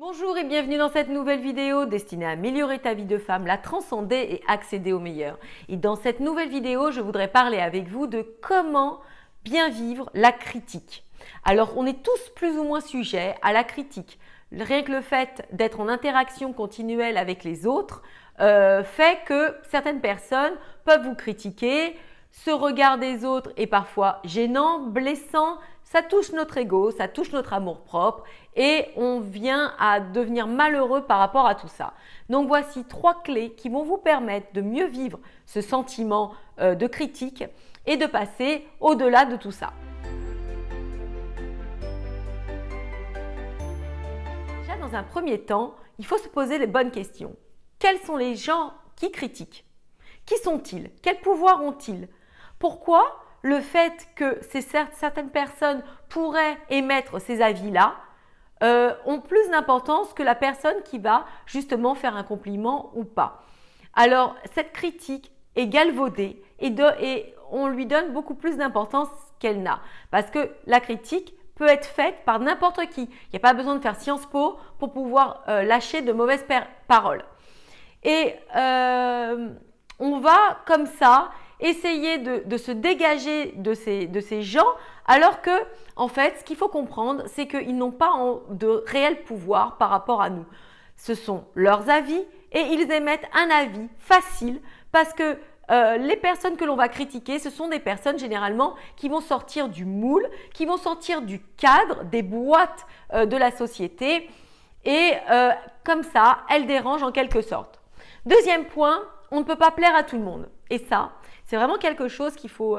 Bonjour et bienvenue dans cette nouvelle vidéo destinée à améliorer ta vie de femme, la transcender et accéder au meilleur. Et dans cette nouvelle vidéo, je voudrais parler avec vous de comment bien vivre la critique. Alors, on est tous plus ou moins sujets à la critique. Rien que le fait d'être en interaction continuelle avec les autres fait que certaines personnes peuvent vous critiquer. Ce regard des autres est parfois gênant, blessant, ça touche notre ego, ça touche notre amour-propre et on vient à devenir malheureux par rapport à tout ça. Donc voici 3 clés qui vont vous permettre de mieux vivre ce sentiment de critique et de passer au-delà de tout ça. Déjà, dans un premier temps, il faut se poser les bonnes questions. Quels sont les gens qui critiquent? Qui sont-ils? Quel pouvoir ont-ils? Pourquoi le fait que certaines personnes pourraient émettre ces avis-là ont plus d'importance que la personne qui va justement faire un compliment ou pas? Alors, cette critique est galvaudée et on lui donne beaucoup plus d'importance qu'elle n'a. Parce que la critique peut être faite par n'importe qui. Il n'y a pas besoin de faire Sciences Po pour pouvoir lâcher de mauvaises paroles. Et on va comme ça essayer de se dégager de ces gens alors que, en fait, ce qu'il faut comprendre, c'est qu'ils n'ont pas de réel pouvoir par rapport à nous. Ce sont leurs avis et ils émettent un avis facile parce que les personnes que l'on va critiquer, ce sont des personnes généralement qui vont sortir du moule, qui vont sortir du cadre, des boîtes de la société et comme ça, elles dérangent en quelque sorte. Deuxième point, on ne peut pas plaire à tout le monde. Et ça, c'est vraiment quelque chose qu'il faut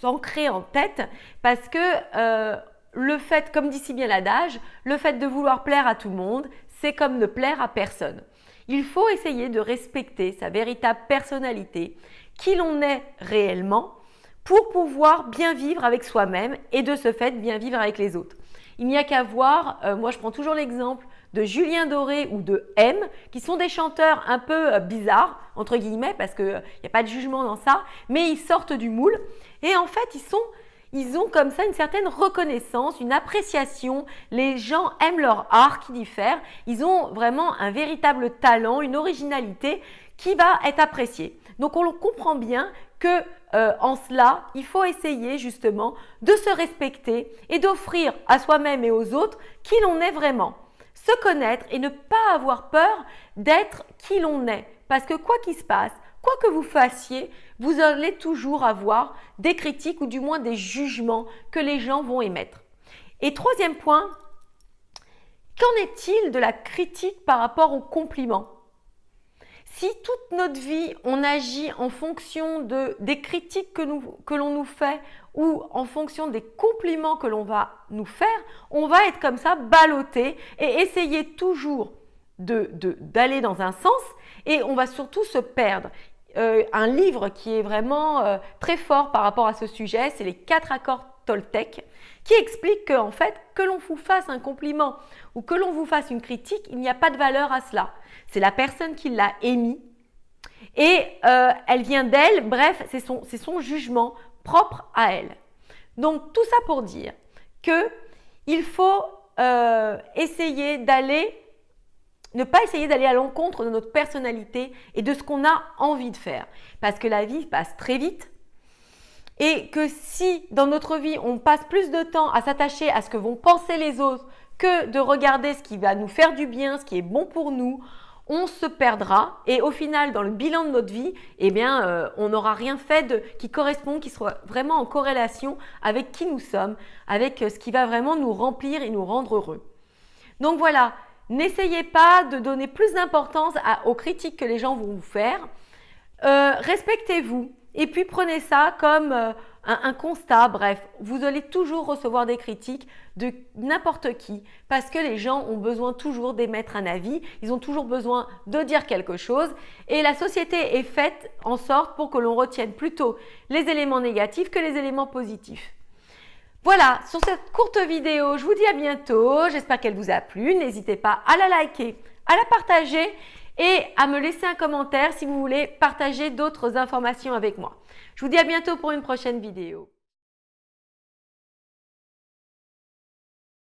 s'ancrer en tête parce que le fait, comme dit si bien l'adage, le fait de vouloir plaire à tout le monde, c'est comme ne plaire à personne. Il faut essayer de respecter sa véritable personnalité, qui l'on est réellement, pour pouvoir bien vivre avec soi-même et de ce fait bien vivre avec les autres. Il n'y a qu'à voir, moi je prends toujours l'exemple de Julien Doré ou de M, qui sont des chanteurs un peu bizarres, entre guillemets, parce qu'il n'y a pas de jugement dans ça, mais ils sortent du moule et en fait ils ont comme ça une certaine reconnaissance, une appréciation, les gens aiment leur art qui diffère, ils ont vraiment un véritable talent, une originalité qui va être appréciée. Donc on comprend bien que en cela, il faut essayer justement de se respecter et d'offrir à soi-même et aux autres qui l'on est vraiment. Se connaître et ne pas avoir peur d'être qui l'on est. Parce que quoi qu'il se passe, quoi que vous fassiez, vous allez toujours avoir des critiques ou du moins des jugements que les gens vont émettre. Et troisième point, qu'en est-il de la critique par rapport aux compliments ? Si toute notre vie, on agit en fonction des critiques que l'on nous fait ou en fonction des compliments que l'on va nous faire, on va être comme ça ballotté et essayer toujours d'aller dans un sens et on va surtout se perdre. Un livre qui est vraiment très fort par rapport à ce sujet, c'est les 4 accords Toltec, qui explique qu'en fait, que l'on vous fasse un compliment ou que l'on vous fasse une critique, il n'y a pas de valeur à cela. C'est la personne qui l'a émis et elle vient d'elle, bref, c'est son jugement propre à elle. Donc, tout ça pour dire qu'il faut essayer ne pas essayer d'aller à l'encontre de notre personnalité et de ce qu'on a envie de faire. Parce que la vie passe très vite. Et que si dans notre vie, on passe plus de temps à s'attacher à ce que vont penser les autres que de regarder ce qui va nous faire du bien, ce qui est bon pour nous, on se perdra et au final, dans le bilan de notre vie, eh bien, on n'aura rien fait qui correspond, qui soit vraiment en corrélation avec qui nous sommes, avec ce qui va vraiment nous remplir et nous rendre heureux. Donc voilà, n'essayez pas de donner plus d'importance aux critiques que les gens vont vous faire. Respectez-vous. Et puis prenez ça comme un constat, bref, vous allez toujours recevoir des critiques de n'importe qui parce que les gens ont besoin toujours d'émettre un avis, ils ont toujours besoin de dire quelque chose et la société est faite en sorte pour que l'on retienne plutôt les éléments négatifs que les éléments positifs. Voilà, sur cette courte vidéo, je vous dis à bientôt, j'espère qu'elle vous a plu, n'hésitez pas à la liker, à la partager et à me laisser un commentaire si vous voulez partager d'autres informations avec moi. Je vous dis à bientôt pour une prochaine vidéo.